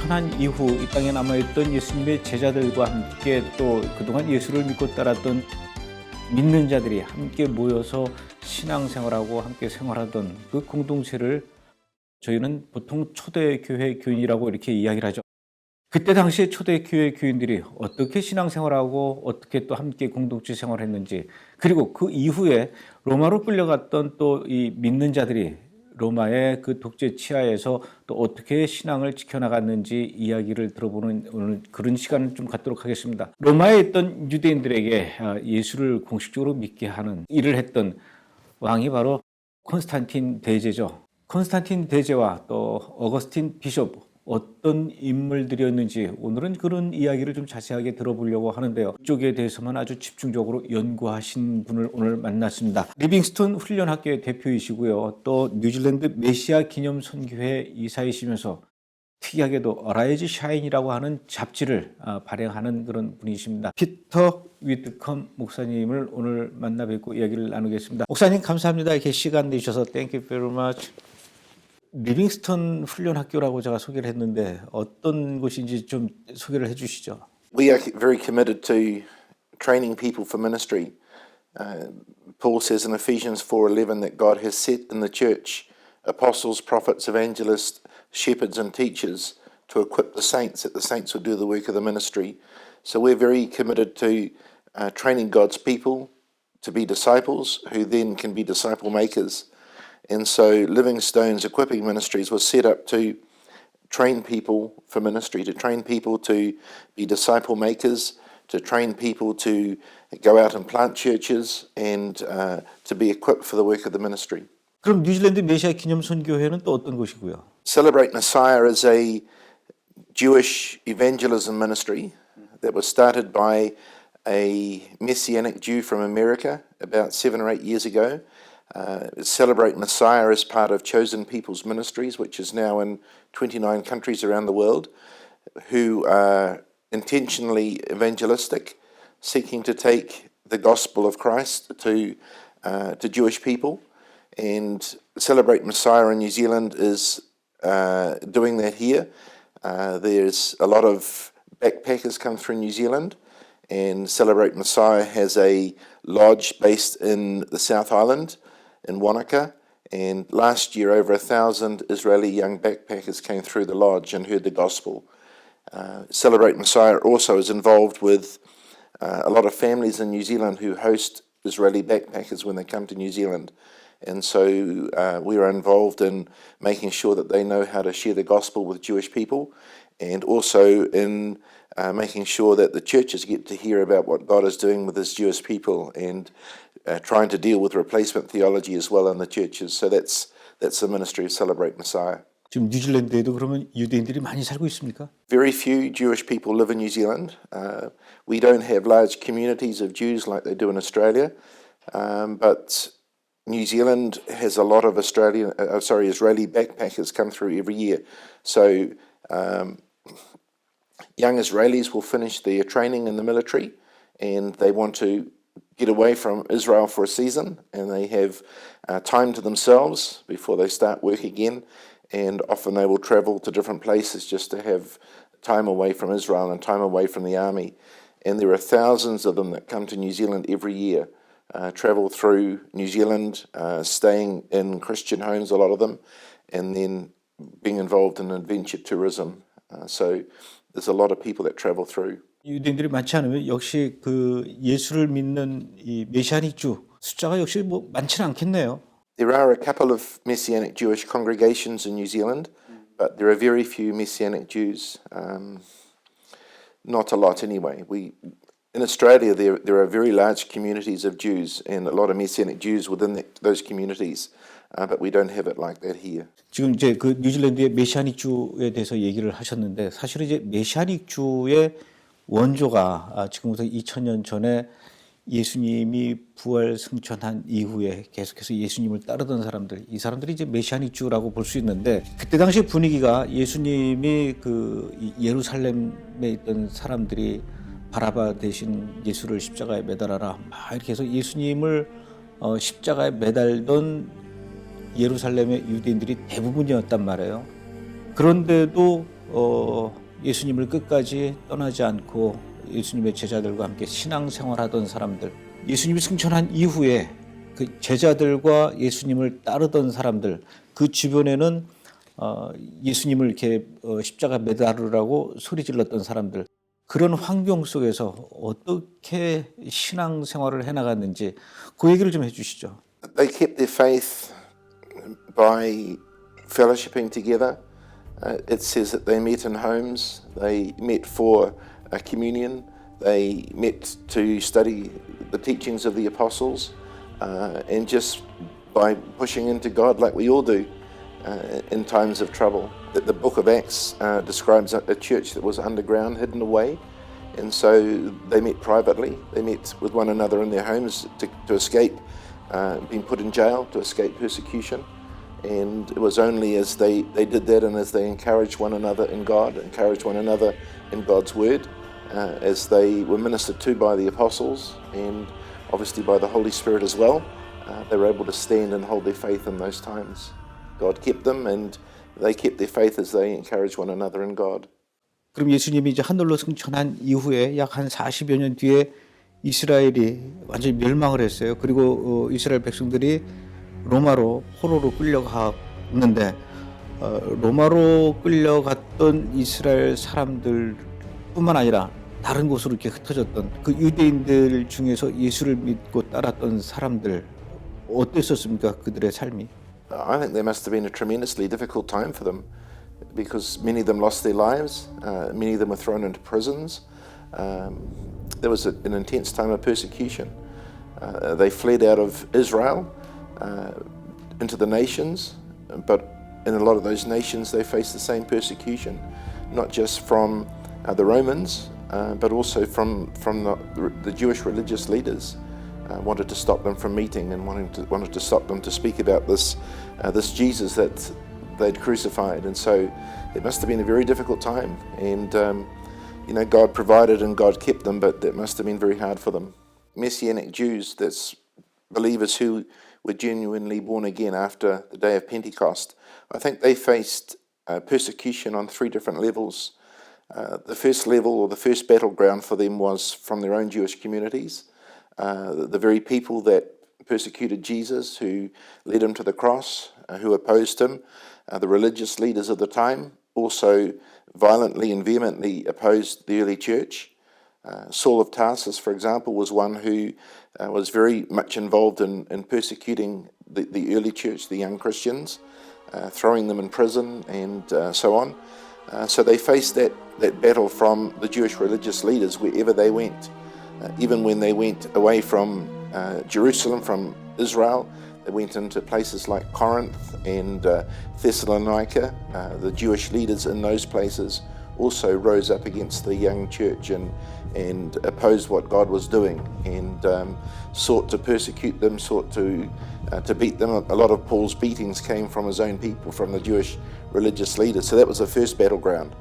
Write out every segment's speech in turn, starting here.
승천한 이후 이 땅에 남아있던 예수님의 제자들과 함께 또 그동안 예수를 믿고 따랐던 믿는 자들이 함께 모여서 신앙생활하고 함께 생활하던 그 공동체를 저희는 보통 초대교회 교인이라고 이렇게 이야기를 하죠. 그때 당시에 초대교회 교인들이 어떻게 신앙생활하고 어떻게 또 함께 공동체 생활했는지, 그리고 그 이후에 로마로 끌려갔던 또 이 믿는 자들이 로마의 그 독재 치하에서 또 어떻게 신앙을 지켜나갔는지 이야기를 들어보는 오늘 그런 시간을 좀 갖도록 하겠습니다. 로마에 있던 유대인들에게 예수를 공식적으로 믿게 하는 일을 했던 왕이 바로 콘스탄틴 대제죠. 콘스탄틴 대제와 또 어거스틴 비숍, 어떤 인물들이었는지 오늘은 그런 이야기를 좀 자세하게 들어보려고 하는데요. 이쪽에 대해서만 아주 집중적으로 연구하신 분을 오늘 만났습니다. 리빙스턴 훈련학교의 대표이시고요. 또 뉴질랜드 메시아 기념 선교회 이사이시면서 특이하게도 어라이즈 샤인이라고 하는 잡지를 발행하는 그런 분이십니다. 피터 위드컴 목사님을 오늘 만나 뵙고 이야기를 나누겠습니다. 목사님 감사합니다. 이렇게 시간 내주셔서 Thank you very much. 리빙스턴 훈련학교라고 제가 소개를 했는데 어떤 곳인지 좀 소개를 해주시죠. We are very committed to training people for ministry. Paul says in Ephesians 4:11 that God has set in the church apostles, prophets, evangelists, shepherds and teachers to equip the saints, that the saints will do the work of the ministry. So we're very committed to training God's people to be disciples who then can be disciple makers. And so Livingstone's Equipping Ministries was set up to train people for ministry, to train people to be disciple makers, to train people to go out and plant churches and to be equipped for the work of the ministry. 그럼 뉴질랜드 메시아 기념 선교회는 또 어떤 곳이고요? Celebrate Messiah is a Jewish evangelism ministry that was started by a Messianic Jew from America about 7 or 8 years ago. Celebrate Messiah is part of Chosen People's Ministries, which is now in 29 countries around the world, who are intentionally evangelistic, seeking to take the gospel of Christ to Jewish people. And Celebrate Messiah in New Zealand is doing that here. There's a lot of backpackers come through New Zealand, and Celebrate Messiah has a lodge based in the South Island in Wanaka, and last year over 1,000 Israeli young backpackers came through the lodge and heard the gospel. Celebrate Messiah also is involved with a lot of families in New Zealand who host Israeli backpackers when they come to New Zealand. And so we are involved in making sure that they know how to share the gospel with Jewish people, and also in making sure that the churches get to hear about what God is doing with his Jewish people, and trying to deal with replacement theology as well in the churches. So that's the ministry of Celebrate Messiah. 지금 뉴질랜드에도 그러면 유대인들이 많이 살고 있습니까? Very few Jewish people live in New Zealand. We don't have large communities of Jews like they do in Australia, but New Zealand has a lot of Israeli backpackers come through every year. So young Israelis will finish their training in the military, and they want to get away from Israel for a season, and they have time to themselves before they start work again, and often they will travel to different places just to have time away from Israel and time away from the army. And there are thousands of them that come to New Zealand every year, travel through New Zealand, staying in Christian homes, a lot of them, and then being involved in adventure tourism. So there's a lot of people that travel through. 유대인들이 많지 않으면 역시 그 예수를 믿는 이 메시아닉주 숫자가 역시 뭐 많지는 않겠네요. There are a couple of Messianic Jewish congregations in New Zealand, but there are very few Messianic Jews. Not a lot anyway. In Australia, there are very large communities of Jews and a lot of Messianic Jews within those communities, but we don't have it like that here. 지금 이제 그 뉴질랜드의 메시아닉주에 대해서 얘기를 하셨는데 사실은 이제 메시아닉주의 원조가 지금부터 2000년 전에 예수님이 부활 승천한 이후에 계속해서 예수님을 따르던 사람들, 이 사람들이 이제 메시아닉주라고 볼 수 있는데 그때 당시 분위기가 예수님이 그 예루살렘에 있던 사람들이 바라바 대신 예수를 십자가에 매달아라 막 이렇게 해서 예수님을 십자가에 매달던 예루살렘의 유대인들이 대부분이었단 말이에요. 그런데도 예수님을 끝까지 떠나지 않고 예수님의 제자들과 함께 신앙생활하던 사람들, 예수님이 승천한 이후에 그 제자들과 예수님을 따르던 사람들, 그 주변에는 예수님을 이렇게 십자가 매달으라고 소리 질렀던 사람들, 그런 환경 속에서 어떻게 신앙생활을 해나갔는지 그 얘기를 좀 해주시죠. They kept their faith by fellowshipping together. It says that they met in homes, they met for a communion, they met to study the teachings of the apostles, and just by pushing into God like we all do in times of trouble. The book of Acts describes a church that was underground, hidden away, and so they met privately, they met with one another in their homes to escape being put in jail, to escape persecution. And it was only as they did that and as they encouraged one another in God, encouraged one another in God's word, as they were ministered to by the apostles and obviously by the Holy Spirit as well, they were able to stand and hold their faith in those times. God kept them and they kept their faith as they encouraged one another in God. 그럼 예수님이 이제 하늘로 승천한 이후에 약 한 40여 년 뒤에 이스라엘이 완전히 멸망을 했어요. 그리고 이스라엘 백성들이 로마로 포로로 끌려갔는데 로마로 끌려갔던 이스라엘 사람들뿐만 아니라 다른 곳으로 이렇게 흩어졌던 그 유대인들 중에서 예수를 믿고 따랐던 사람들 어땠었습니까? 그들의 삶이? I think there must have been a tremendously difficult time for them because many of them lost their lives, many of them were thrown into prisons. There was an intense time of persecution. They fled out of Israel into the nations, but in a lot of those nations they faced the same persecution, not just from the Romans, but also from the Jewish religious leaders. Wanted to stop them from meeting and wanted to stop them to speak about this Jesus that they'd crucified. And so it must have been a very difficult time. And God provided and God kept them, but that must have been very hard for them. Messianic Jews, that's believers who were genuinely born again after the day of Pentecost, I think they faced persecution on three different levels. The first level or the first battleground for them was from their own Jewish communities. The very people that persecuted Jesus, who led him to the cross, who opposed him, the religious leaders of the time also violently and vehemently opposed the early church. Saul of Tarsus, for example, was one who was very much involved in persecuting the early church, the young Christians, throwing them in prison and so on. So they faced that battle from the Jewish religious leaders wherever they went. Even when they went away from Jerusalem, from Israel, they went into places like Corinth and Thessalonica. The Jewish leaders in those places also rose up against the young church and opposed what God was doing and sought to persecute them, sought to beat them. A lot of Paul's beatings came from his own people, from the Jewish religious leaders. So that was the first battleground.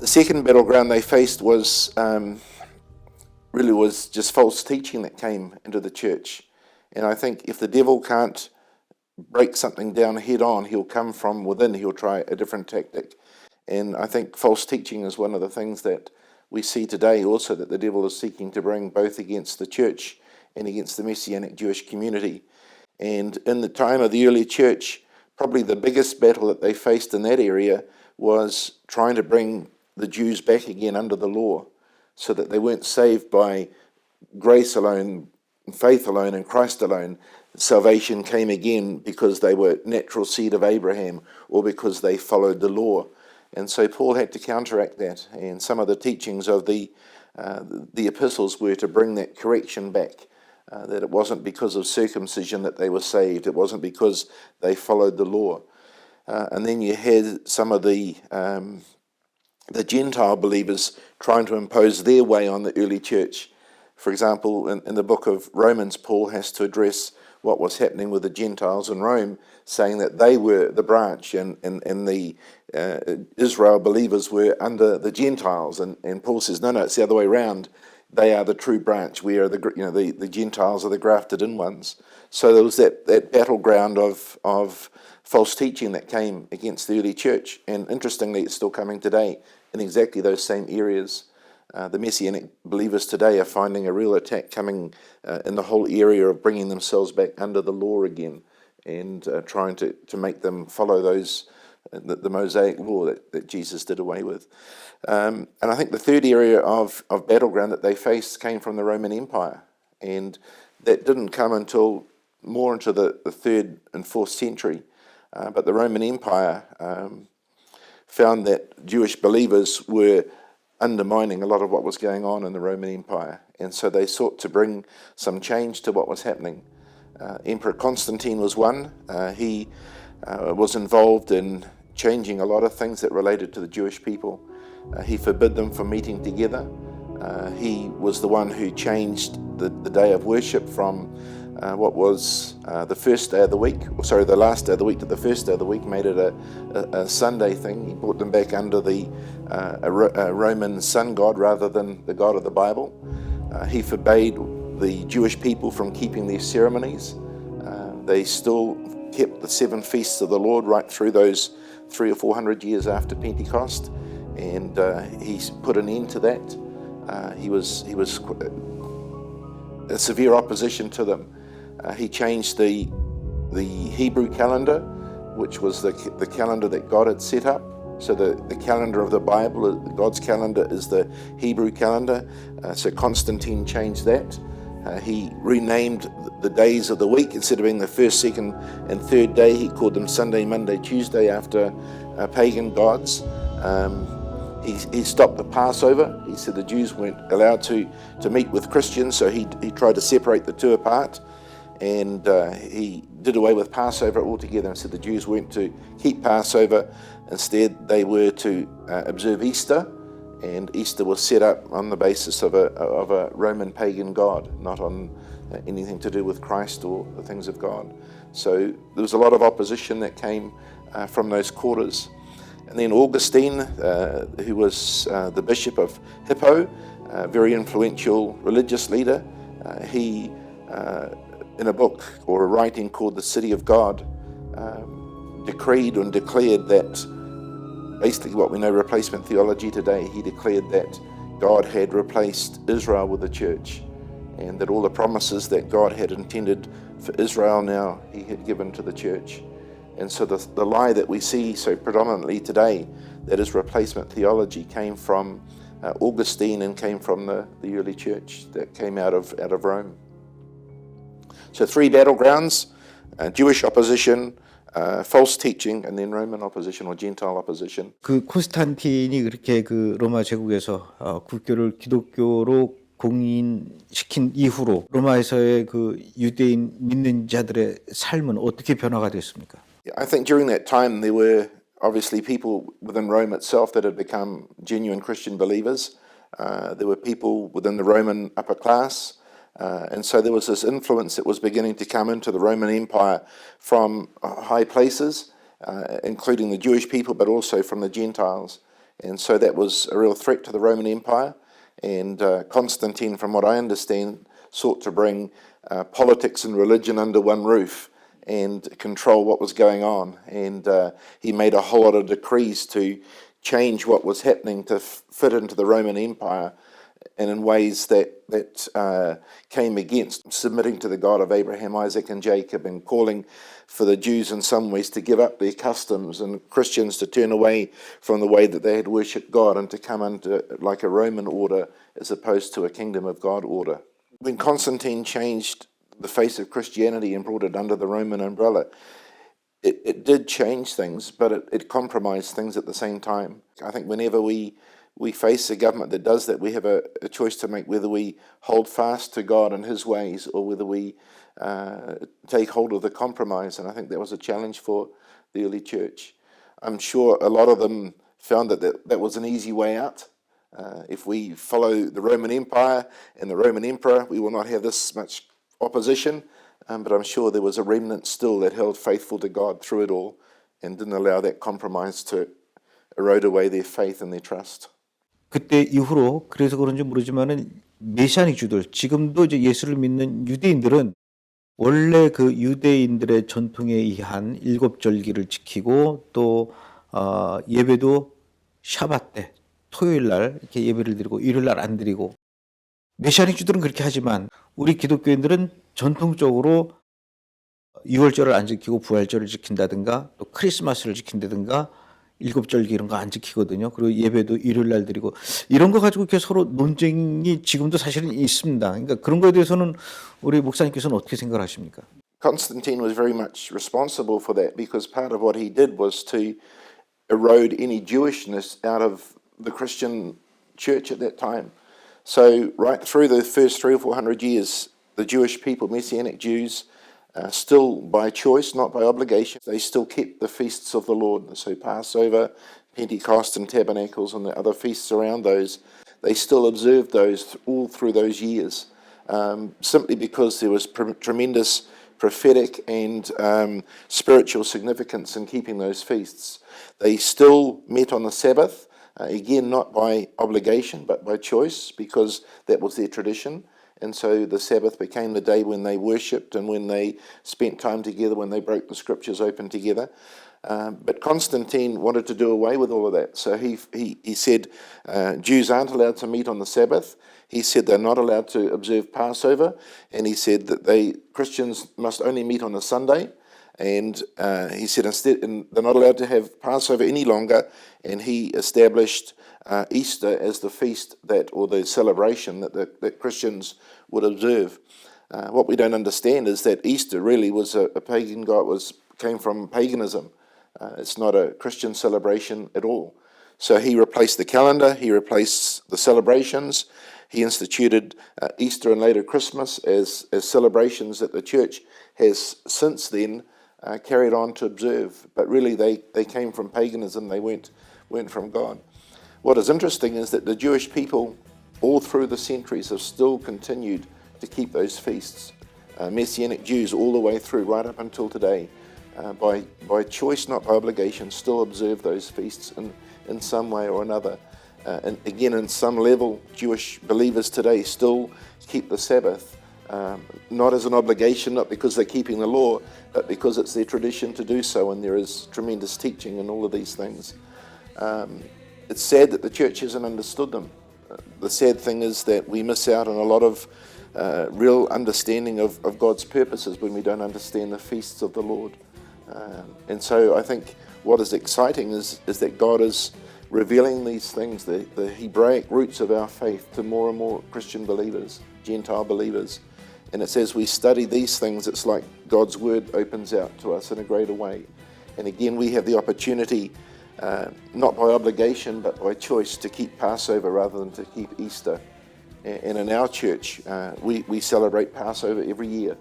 The second battleground they faced was really was just false teaching that came into the church. And I think if the devil can't break something down head on, he'll come from within, he'll try a different tactic. And I think false teaching is one of the things that we see today also, that the devil is seeking to bring both against the church and against the Messianic Jewish community. And in the time of the early church, probably the biggest battle that they faced in that area was trying to bring the Jews back again under the law, so that they weren't saved by grace alone, faith alone, and Christ alone. Salvation came again because they were natural seed of Abraham or because they followed the law. And so Paul had to counteract that. And some of the teachings of the epistles were to bring that correction back, that it wasn't because of circumcision that they were saved. It wasn't because they followed the law. And then you had some of the Gentile believers trying to impose their way on the early church. For example, in the book of Romans, Paul has to address what was happening with the Gentiles in Rome, saying that they were the branch and the Israel believers were under the Gentiles. And Paul says, no, it's the other way around. they are the true branch. We are the Gentiles are the grafted in ones. So there was that battleground of false teaching that came against the early church, and interestingly, it's still coming today in exactly those same areas. The Messianic believers today are finding a real attack coming in the whole area of bringing themselves back under the law again, and trying to make them follow those the Mosaic law that Jesus did away with. And I think the third area of battleground that they faced came from the Roman Empire, and that didn't come until more into the 3rd and 4th century. But the Roman Empire found that Jewish believers were undermining a lot of what was going on in the Roman Empire, and so they sought to bring some change to what was happening. Emperor Constantine was one. He was involved in changing a lot of things that related to the Jewish people. He forbid them from meeting together. He was the one who changed the day of worship from what was the first day of the week, the last day of the week to the first day of the week, made it a Sunday thing. He brought them back under the Roman sun god rather than the God of the Bible. He forbade the Jewish people from keeping their ceremonies. They still kept the 7 feasts of the Lord right through those 300 or 400 years after Pentecost, and he put an end to that. He was a severe opposition to them. He changed the Hebrew calendar, which was the calendar that God had set up. So the calendar of the Bible, God's calendar, is the Hebrew calendar. So Constantine changed that. He renamed the days of the week. Instead of being the first, second, and third day, he called them Sunday, Monday, Tuesday, after pagan gods. He stopped the Passover. He said the Jews weren't allowed to meet with Christians, so he tried to separate the two apart. And he did away with Passover altogether and said the Jews weren't to keep Passover. Instead, they were to observe Easter, and Easter was set up on the basis of a Roman pagan god, not on anything to do with Christ or the things of God. So there was a lot of opposition that came from those quarters. And then Augustine, who was the Bishop of Hippo, a very influential religious leader, he, in a book or a writing called The City of God, decreed and declared that basically what we know replacement theology today. He declared that God had replaced Israel with the church, and that all the promises that God had intended for Israel now he had given to the church. And so the lie that we see so predominantly today, that is replacement theology, came from Augustine and came from the early church that came out of Rome. So 3 battlegrounds: Jewish opposition, false teaching, and then Roman opposition or Gentile opposition. 그 콘스탄틴이 그렇게 그 로마 제국에서 국교를 기독교로 공인시킨 이후로 로마에서의 그 유대인 믿는 자들의 삶은 어떻게 변화가 됐습니까? I think during that time there were obviously people within Rome itself that had become genuine Christian believers. There were people within the Roman upper class. And so there was this influence that was beginning to come into the Roman Empire from high places, including the Jewish people, but also from the Gentiles. And so that was a real threat to the Roman Empire. And Constantine, from what I understand, sought to bring politics and religion under one roof and control what was going on. And he made a whole lot of decrees to change what was happening to fit into the Roman Empire, and in ways that came against submitting to the God of Abraham, Isaac, and Jacob, and calling for the Jews in some ways to give up their customs and Christians to turn away from the way that they had worshipped God and to come under like a Roman order as opposed to a kingdom of God order. When Constantine changed the face of Christianity and brought it under the Roman umbrella, it did change things, but it compromised things at the same time. I think whenever we face a government that does that, we have a choice to make whether we hold fast to God and His ways or whether we take hold of the compromise. And I think that was a challenge for the early church. I'm sure a lot of them found that was an easy way out. If we follow the Roman Empire and the Roman Emperor, we will not have this much opposition. But I'm sure there was a remnant still that held faithful to God through it all and didn't allow that compromise to erode away their faith and their trust. 그때 이후로 그래서 그런지 모르지만은 메시아닉 주들, 지금도 이제 예수를 믿는 유대인들은 원래 그 유대인들의 전통에 의한 일곱 절기를 지키고 또 예배도 샤bat 때 토요일 날 이렇게 예배를 드리고 일요일 날 안 드리고 메시아닉 주들은 그렇게 하지만 우리 기독교인들은 전통적으로 유월절을 안 지키고 부활절을 지킨다든가 또 크리스마스를 지킨다든가 일곱절기 이런 거 안 지키거든요. 그리고 예배도 일요일 날 드리고 이런 거 가지고 이렇게 서로 논쟁이 지금도 사실은 있습니다. 그러니까 그런 거에 대해서는 우리 목사님께서는 어떻게 생각하십니까? Constantine was very much responsible for that because part of what he did was to erode any Jewishness out of the Christian church at that time. So right through the first 300 or 400 years, the Jewish people, Messianic Jews, still by choice, not by obligation, they still kept the feasts of the Lord. So Passover, Pentecost and Tabernacles and the other feasts around those, they still observed those all through those years, simply because there was tremendous prophetic and spiritual significance in keeping those feasts. They still met on the Sabbath, again, not by obligation, but by choice, because that was their tradition. And so the Sabbath became the day when they worshipped and when they spent time together, when they broke the scriptures open together. But Constantine wanted to do away with all of that. So he said Jews aren't allowed to meet on the Sabbath. He said they're not allowed to observe Passover. And he said that Christians must only meet on a Sunday. And he said instead, and they're not allowed to have Passover any longer. And he established Easter as the feast or the celebration that Christians would observe. What we don't understand is that Easter really was a pagan god, came from paganism. It's not a Christian celebration at all. So he replaced the calendar, he replaced the celebrations, he instituted Easter and later Christmas as celebrations that the church has since then carried on to observe. But really they came from paganism, they weren't from God. What is interesting is that the Jewish people all through the centuries have still continued to keep those feasts. Messianic Jews all the way through, right up until today, by choice, not by obligation, still observe those feasts in some way or another. And again, in some level, Jewish believers today still keep the Sabbath, not as an obligation, not because they're keeping the law, but because it's their tradition to do so, and there is tremendous teaching in all of these things. It's sad that the church hasn't understood them. The sad thing is that we miss out on a lot of real understanding of God's purposes when we don't understand the feasts of the Lord. And so I think what is exciting is that God is revealing these things, the Hebraic roots of our faith, to more and more Christian believers, Gentile believers. And it's as we study these things, it's like God's word opens out to us in a greater way. And again, we have the opportunity, not by obligation, but by choice, to keep Passover rather than to keep Easter. And in our church, we celebrate Passover every year,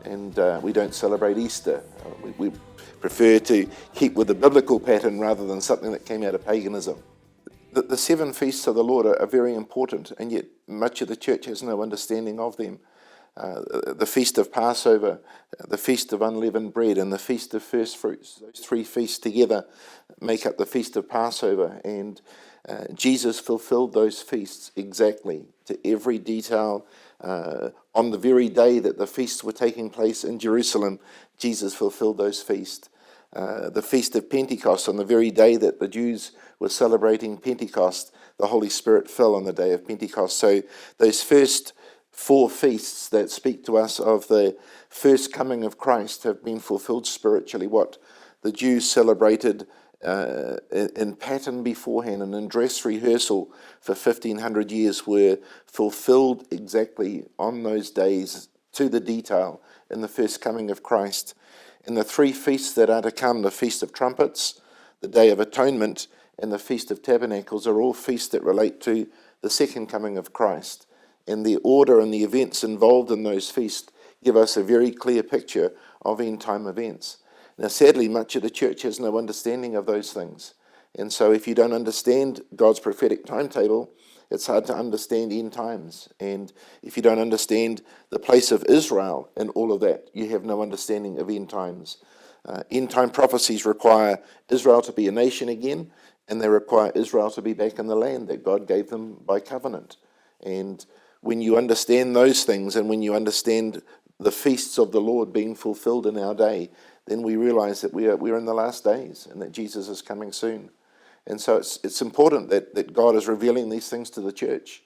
and we don't celebrate Easter. We prefer to keep with the biblical pattern rather than something that came out of paganism. The 7 feasts of the Lord are very important, and yet much of the church has no understanding of them. The Feast of Passover, the Feast of Unleavened Bread, and the Feast of First Fruits. Those 3 feasts together make up the Feast of Passover, and Jesus fulfilled those feasts exactly to every detail. On the very day that the feasts were taking place in Jerusalem, Jesus fulfilled those feasts. The Feast of Pentecost, on the very day that the Jews were celebrating Pentecost, the Holy Spirit fell on the day of Pentecost. So those first 4 feasts that speak to us of the first coming of Christ have been fulfilled spiritually. What the Jews celebrated in pattern beforehand and in dress rehearsal for 1500 years were fulfilled exactly on those days to the detail in the first coming of Christ. And the 3 feasts that are to come, the Feast of Trumpets, the Day of Atonement, and the Feast of Tabernacles, are all feasts that relate to the second coming of Christ. And the order and the events involved in those feasts give us a very clear picture of end-time events. Now, sadly, much of the church has no understanding of those things. And so if you don't understand God's prophetic timetable, it's hard to understand end times. And if you don't understand the place of Israel in all of that, you have no understanding of end times. End time prophecies require Israel to be a nation again, and they require Israel to be back in the land that God gave them by covenant. And when you understand those things and when you understand the feasts of the Lord being fulfilled in our day, then we realize that we're in the last days and that Jesus is coming soon. And so it's important that God is revealing these things to the church.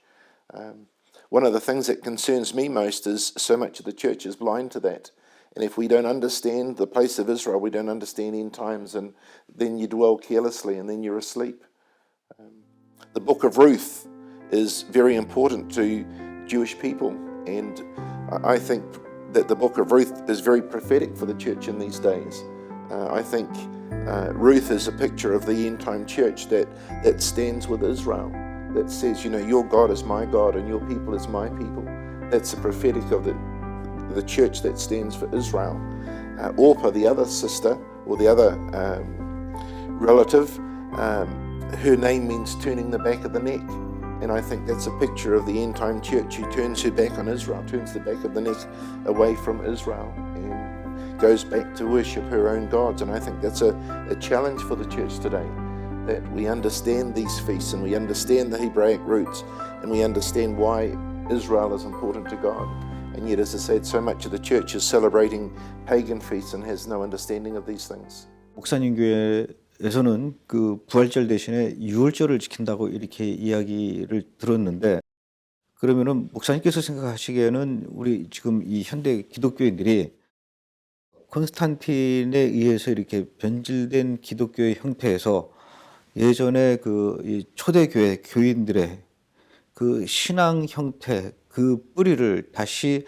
One of the things that concerns me most is so much of the church is blind to that. And if we don't understand the place of Israel, we don't understand end times, and then you dwell carelessly and then you're asleep. The book of Ruth is very important to Jewish people, and I think that the book of Ruth is very prophetic for the church in these days. I think Ruth is a picture of the end time church that stands with Israel, that says, your God is my God and your people is my people. That's the prophetic of the church that stands for Israel. Orpah, the other sister, or the other relative, her name means turning the back of the neck. And I think that's a picture of the end-time church who turns her back on Israel, turns the back of the neck away from Israel and goes back to worship her own gods. And I think that's a challenge for the church today, that we understand these feasts and we understand the Hebraic roots and we understand why Israel is important to God. And yet, as I said, so much of the church is celebrating pagan feasts and has no understanding of these things. 목사님 교회에서는 그 부활절 대신에 유월절을 지킨다고 이렇게 이야기를 들었는데, 그러면은 목사님께서 생각하시기에는 우리 지금 이 현대 기독교인들이 콘스탄틴에 의해서 이렇게 변질된 기독교의 형태에서 예전에 이 초대교회 교인들의 그 신앙 형태, 그 뿌리를 다시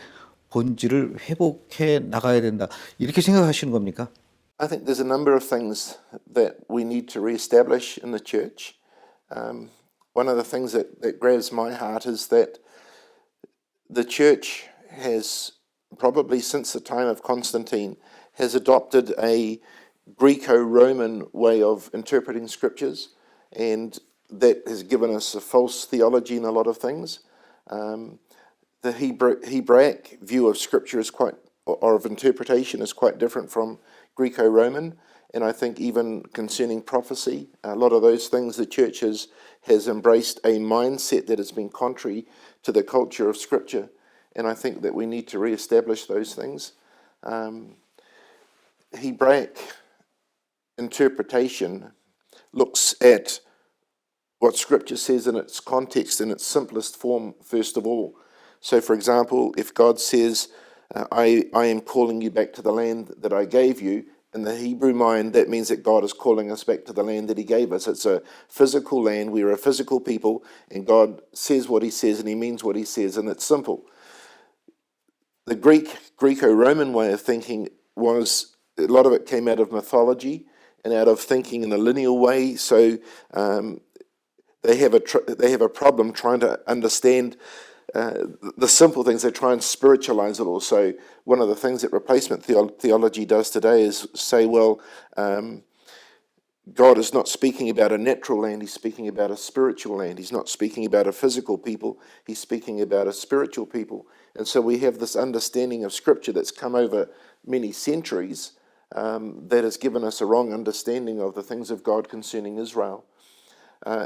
본질을 회복해 나가야 된다, 이렇게 생각하시는 겁니까? I think there's a number of things that we need to reestablish in the church. One of the things that grabs my heart is that the church has, probably since the time of Constantine, has adopted a Greco-Roman way of interpreting scriptures, and that has given us a false theology in a lot of things. The Hebraic view of scripture or of interpretation is quite different from Greco-Roman, and I think even concerning prophecy, a lot of those things the church has embraced a mindset that has been contrary to the culture of scripture, and I think that we need to re-establish those things. Hebraic interpretation looks at what scripture says in its context, in its simplest form, first of all. So, for example, if God says, I am calling you back to the land that I gave you, in the Hebrew mind, that means that God is calling us back to the land that he gave us. It's a physical land, we're a physical people, and God says what he says and he means what he says, and it's simple. The Greco-Roman way of thinking was, a lot of it came out of mythology and out of thinking in a linear way, so they have a problem trying to understand the simple things. They try and spiritualize it all. So one of the things that replacement theology does today is say, well, God is not speaking about a natural land, he's speaking about a spiritual land. He's not speaking about a physical people, he's speaking about a spiritual people. And so we have this understanding of Scripture that's come over many centuries that has given us a wrong understanding of the things of God concerning Israel.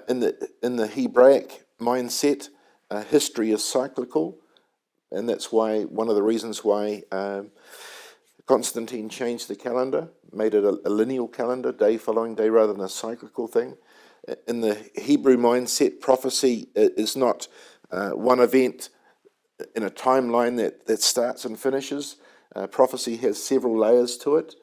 In the Hebraic mindset, history is cyclical, and that's why one of the reasons why Constantine changed the calendar, made it a lineal calendar, day following day, rather than a cyclical thing. In the Hebrew mindset, prophecy is not one event in a timeline that starts and finishes. Prophecy has several layers to it.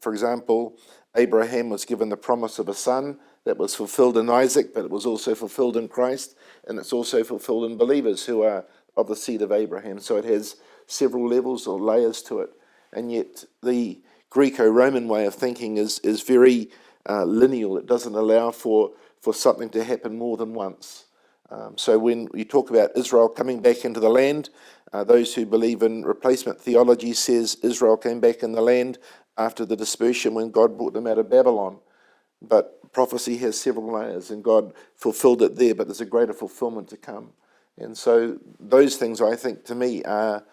For example, Abraham was given the promise of a son that was fulfilled in Isaac, but it was also fulfilled in Christ, and it's also fulfilled in believers who are of the seed of Abraham. So it has several levels or layers to it. And yet the Greco-Roman way of thinking is very lineal. It doesn't allow for something to happen more than once. So when you talk about Israel coming back into the land, those who believe in replacement theology says Israel came back in the land after the dispersion when God brought them out of Babylon. But prophecy has several layers, and God fulfilled it there, but there's a greater fulfillment to come. And so those things, I think, to me, are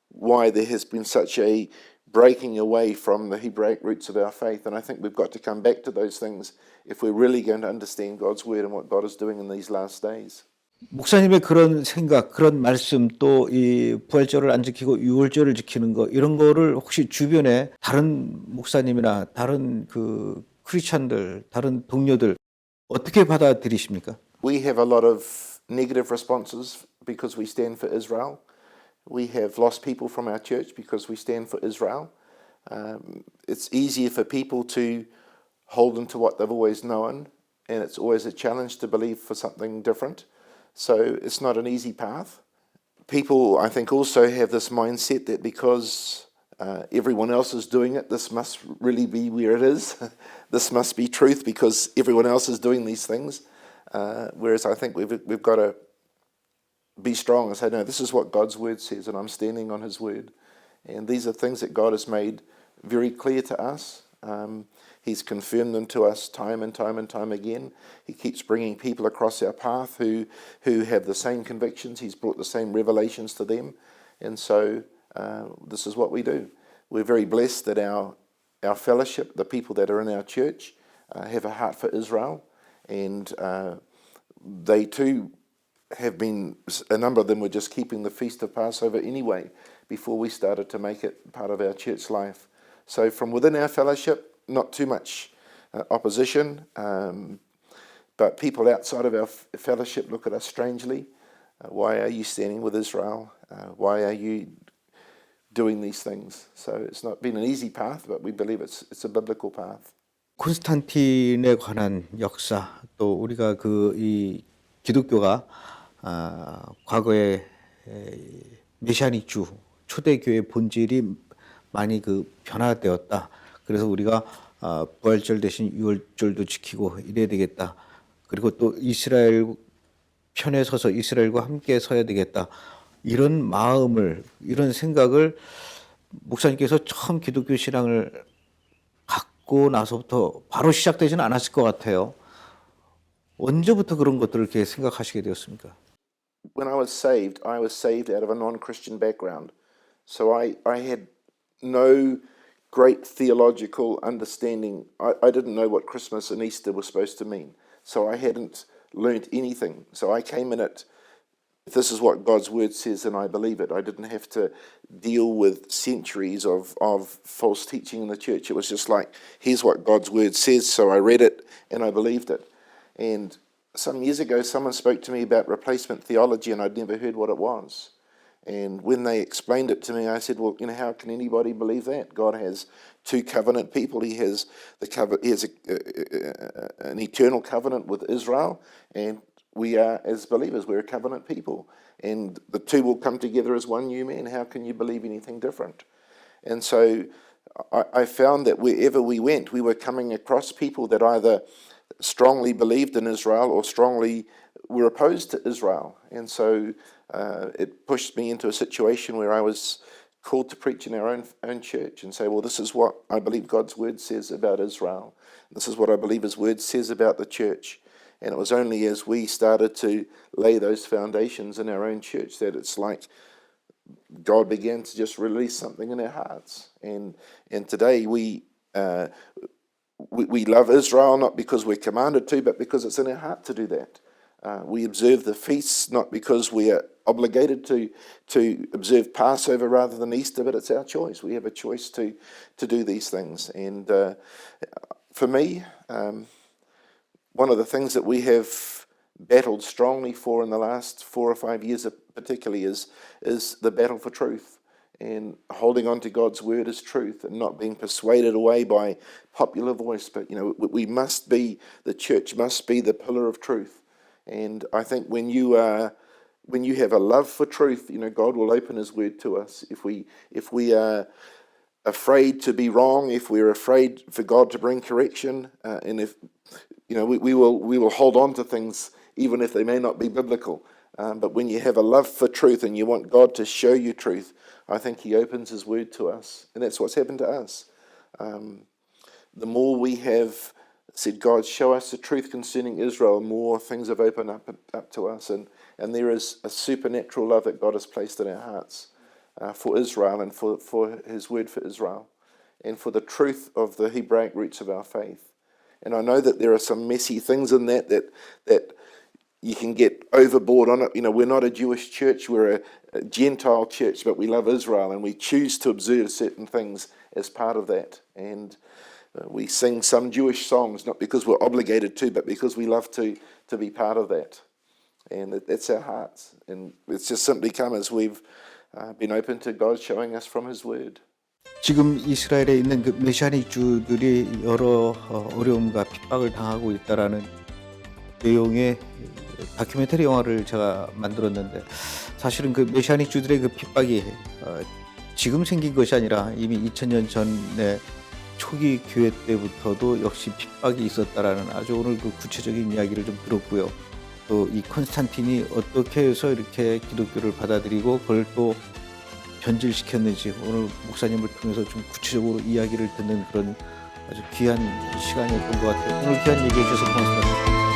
why there has been such a breaking away from the Hebraic roots of our faith. And I think we've got to come back to those things if we're really going to understand God's word and what God is doing in these last days. 목사님의 그런 생각, 그런 말씀 또 이 부활절을 안 지키고 유월절을 지키는 거 이런 거를 혹시 주변에 다른 목사님이나 다른 그 크리스찬들, 다른 동료들 어떻게 받아들이십니까? We have a lot of negative responses because we stand for Israel. We have lost people from our church because we stand for Israel. It's easier for people to hold on to what they've always known, and it's always a challenge to believe for something different. So it's not an easy path. People, I think, also have this mindset that because everyone else is doing it, this must really be where it is. This must be truth because everyone else is doing these things. Whereas I think we've got to be strong and say, no, this is what God's word says, and I'm standing on his word. And these are things that God has made very clear to us. He's confirmed them to us time and time and time again. He keeps bringing people across our path who have the same convictions. He's brought the same revelations to them. And so this is what we do. We're very blessed that our fellowship, the people that are in our church, have a heart for Israel. And they too have been, a number of them were just keeping the Feast of Passover anyway before we started to make it part of our church life. So from within our fellowship, not too much opposition, but people outside of our fellowship look at us strangely. Why are you standing with Israel? Why are you doing these things? So it's not been an easy path, but we believe it's a biblical path. 콘스탄틴에 관한 역사 또 우리가 그 이 기독교가 과거에 메시아닉주 초대교회 본질이 많이 그 변화되었다. 그래서 우리가 부활절 대신 유월절도 지키고 이래야 되겠다. 그리고 또 이스라엘 편에 서서 이스라엘과 함께 서야 되겠다. 이런 마음을, 이런 생각을 목사님께서 처음 기독교 신앙을 갖고 나서부터 바로 시작되지는 않았을 것 같아요. 언제부터 그런 것들을 이렇게 생각하시게 되었습니까? When I was saved out of a non-Christian background. So I had no great theological understanding. I didn't know what Christmas and Easter were supposed to mean. So I hadn't learnt anything. So I came in it, if this is what God's word says, and I believe it. I didn't have to deal with centuries of false teaching in the church. It was just like, here's what God's word says. So I read it and I believed it. And some years ago, someone spoke to me about replacement theology, and I'd never heard what it was. And when they explained it to me, I said, well, how can anybody believe that? God has two covenant people. He has an eternal covenant with Israel, and we are, as believers, we're a covenant people. And the two will come together as one new man. How can you believe anything different? And so I found that wherever we went, we were coming across people that either strongly believed in Israel or strongly were opposed to Israel. And so it pushed me into a situation where I was called to preach in our own church and say, well, this is what I believe God's word says about Israel. This is what I believe his word says about the church. And it was only as we started to lay those foundations in our own church that it's like God began to just release something in our hearts. And today we love Israel not because we're commanded to, but because it's in our heart to do that. We observe the feasts not because we are obligated to observe Passover rather than Easter, but it's our choice. We have a choice to do these things. And for me, one of the things that we have battled strongly for in the last 4 or 5 years particularly is the battle for truth. And holding on to God's word as truth and not being persuaded away by popular voice. But, the church must be the pillar of truth. And I think when you have a love for truth, God will open his word to us. If we are afraid to be wrong, if we're afraid for God to bring correction, and if, we will hold on to things even if they may not be biblical. But when you have a love for truth and you want God to show you truth, I think he opens his word to us. And that's what's happened to us. The more we have said, God, show us the truth concerning Israel, more things have opened up to us. And there is a supernatural love that God has placed in our hearts for Israel and for his word for Israel and for the truth of the Hebraic roots of our faith. And I know that there are some messy things in that you can get overboard on it. You know, we're not a Jewish church, we're a Gentile church, but we love Israel and we choose to observe certain things as part of that. And we sing some Jewish songs, not because we're obligated to, but because we love to be part of that. And that's our hearts. And it's just simply come as we've been open to God showing us from His Word. 지금 이스라엘에 있는 그 메시아닉주들이 여러 어려움과 핍박을 당하고 있다라는 내용의 다큐멘터리 영화를 제가 만들었는데, 사실은 그 메시아닉주들의 그 핍박이 지금 생긴 것이 아니라 이미 2000년 전에 초기 교회 때부터도 역시 핍박이 있었다라는 아주 오늘 그 구체적인 이야기를 좀 들었고요. 또 이 콘스탄틴이 어떻게 해서 이렇게 기독교를 받아들이고 그걸 또 변질시켰는지 오늘 목사님을 통해서 좀 구체적으로 이야기를 듣는 그런 아주 귀한 시간이었던 것 같아요. 오늘 귀한 얘기해 주셔서 고맙습니다.